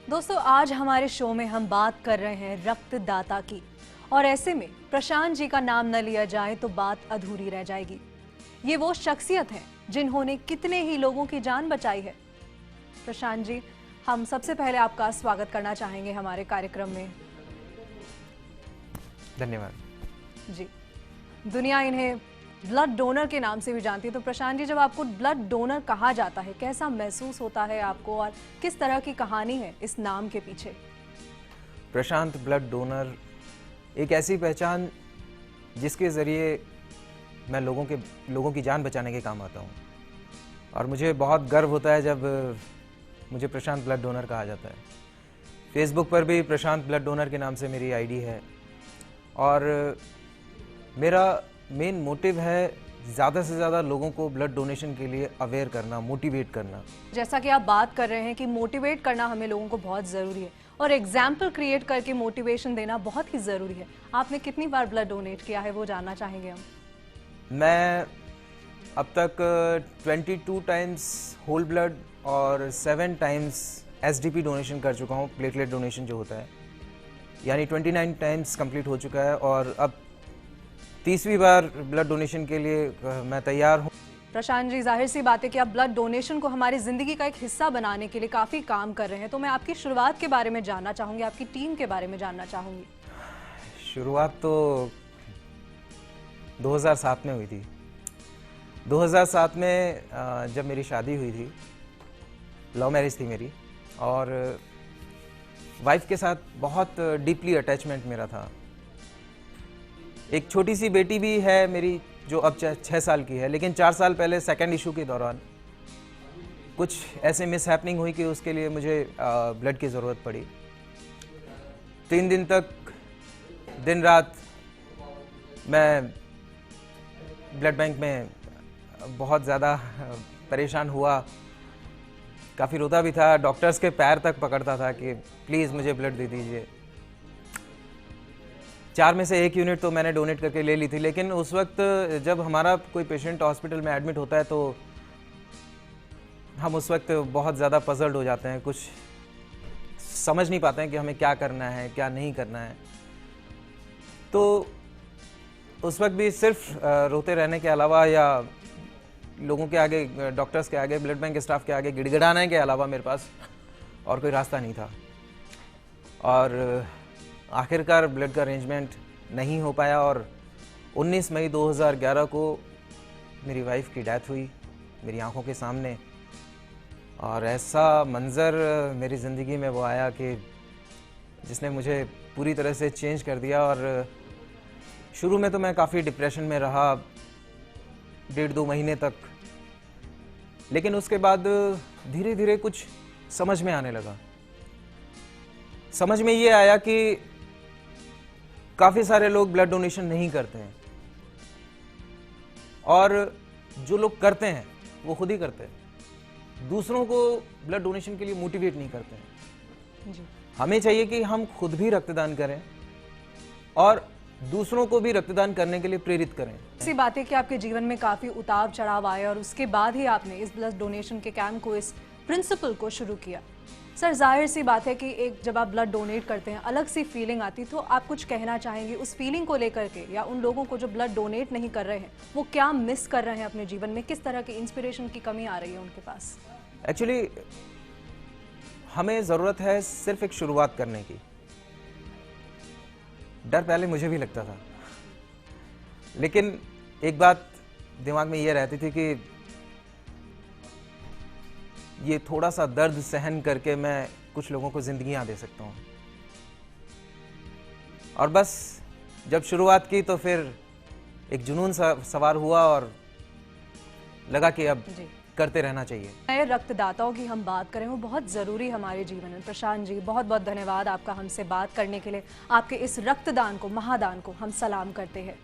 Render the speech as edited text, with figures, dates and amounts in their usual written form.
दोस्तों, आज हमारे शो में हम बात कर रहे हैं रक्तदाता की। और ऐसे में प्रशांत जी का नाम न लिया जाए तो बात अधूरी रह जाएगी। ये वो शख्सियत हैं जिन्होंने कितने ही लोगों की जान बचाई है। प्रशांत जी, हम सबसे पहले आपका स्वागत करना चाहेंगे हमारे कार्यक्रम में। धन्यवाद जी, दुनिया इन्हें ब्लड डोनर के नाम से भी जानती है। तो प्रशांत जी, जब आपको ब्लड डोनर कहा जाता है, कैसा महसूस होता है आपको और किस तरह की कहानी है इस नाम के पीछे? प्रशांत ब्लड डोनर एक ऐसी पहचान जिसके ज़रिए मैं लोगों की जान बचाने के काम आता हूँ। और मुझे बहुत गर्व होता है जब मुझे प्रशांत ब्लड डोनर कहा जाता है। फेसबुक पर भी प्रशांत ब्लड डोनर के नाम से मेरी आईडी है। और मेरा मेन मोटिव है ज़्यादा से ज़्यादा लोगों को ब्लड डोनेशन के लिए अवेयर करना, मोटिवेट करना। जैसा कि आप बात कर रहे हैं कि मोटिवेट करना हमें लोगों को बहुत ज़रूरी है और एग्जाम्पल क्रिएट करके मोटिवेशन देना बहुत ही ज़रूरी है। आपने कितनी बार ब्लड डोनेट किया है वो जानना चाहेंगे हम। मैं अब तक 22 टाइम्स होल ब्लड और 7 टाइम्स एसडीपी डोनेशन कर चुका हूँ, प्लेटलेट डोनेशन जो होता है, यानी 29 टाइम्स कंप्लीट हो चुका है। और अब 30वीं बार ब्लड डोनेशन के लिए मैं तैयार हूँ। प्रशांत जी, जाहिर सी बात है कि आप ब्लड डोनेशन को हमारी ज़िंदगी का एक हिस्सा बनाने के लिए काफ़ी काम कर रहे हैं। तो मैं आपकी शुरुआत के बारे में जानना चाहूँगी, आपकी टीम के बारे में जानना चाहूँगी। शुरुआत तो 2007 में हुई थी। 2007 में जब मेरी शादी हुई थी, लव मैरिज थी मेरी, और वाइफ के साथ बहुत डीपली अटैचमेंट मेरा था। एक छोटी सी बेटी भी है मेरी जो अब 6 साल की है, लेकिन 4 साल पहले सेकंड इशू के दौरान कुछ ऐसे मिस हैपनिंग हुई कि उसके लिए मुझे ब्लड की ज़रूरत पड़ी। 3 दिन तक दिन रात मैं ब्लड बैंक में बहुत ज़्यादा परेशान हुआ, काफ़ी रोता भी था, डॉक्टर्स के पैर तक पकड़ता था कि प्लीज़ मुझे ब्लड दे दीजिए। 4 में से 1 यूनिट तो मैंने डोनेट करके ले ली थी। लेकिन उस वक्त जब हमारा कोई पेशेंट हॉस्पिटल में एडमिट होता है तो हम उस वक्त बहुत ज़्यादा पजल्ड हो जाते हैं, कुछ समझ नहीं पाते हैं कि हमें क्या करना है, क्या नहीं करना है। तो उस वक्त भी सिर्फ रोते रहने के अलावा या लोगों के आगे, डॉक्टर्स के आगे, ब्लड बैंक के स्टाफ के आगे गिड़गिड़ाने के अलावा मेरे पास और कोई रास्ता नहीं था। और आखिरकार ब्लड का अरेंजमेंट नहीं हो पाया और 19 मई 2011 को मेरी वाइफ की डेथ हुई मेरी आंखों के सामने। और ऐसा मंज़र मेरी ज़िंदगी में वो आया कि जिसने मुझे पूरी तरह से चेंज कर दिया। और शुरू में तो मैं काफ़ी डिप्रेशन में रहा 1.5-2 महीने तक, लेकिन उसके बाद धीरे धीरे कुछ समझ में आने लगा। समझ में ये आया कि काफ़ी सारे लोग ब्लड डोनेशन नहीं करते हैं, और जो लोग करते हैं वो खुद ही करते हैं, दूसरों को ब्लड डोनेशन के लिए मोटिवेट नहीं करते हैं। जी। हमें चाहिए कि हम खुद भी रक्तदान करें और दूसरों को भी रक्तदान करने के लिए प्रेरित करें। ऐसी बात है कि आपके जीवन में काफ़ी उतार चढ़ाव आए और उसके बाद ही आपने इस ब्लड डोनेशन के कैंप को, इस प्रिंसिपल को शुरू किया। सर, जाहिर सी बात है कि एक जब आप ब्लड डोनेट करते हैं अलग सी फीलिंग आती, तो आप कुछ कहना चाहेंगे उस फीलिंग को लेकर के, या उन लोगों को जो ब्लड डोनेट नहीं कर रहे हैं वो क्या मिस कर रहे हैं अपने जीवन में, किस तरह की इंस्पिरेशन की कमी आ रही है उनके पास? एक्चुअली हमें ज़रूरत है सिर्फ एक शुरुआत करने की। डर पहले मुझे भी लगता था, लेकिन एक बात दिमाग में ये रहती थी कि ये थोड़ा सा दर्द सहन करके मैं कुछ लोगों को ज़िंदगियां दे सकता हूँ। और बस जब शुरुआत की तो फिर एक जुनून सा सवार हुआ और लगा कि अब करते रहना चाहिए। नए रक्तदाताओं की हम बात करें, वो बहुत ज़रूरी हमारे जीवन में। प्रशांत जी, बहुत बहुत धन्यवाद आपका हमसे बात करने के लिए। आपके इस रक्तदान को, महादान को हम सलाम करते हैं।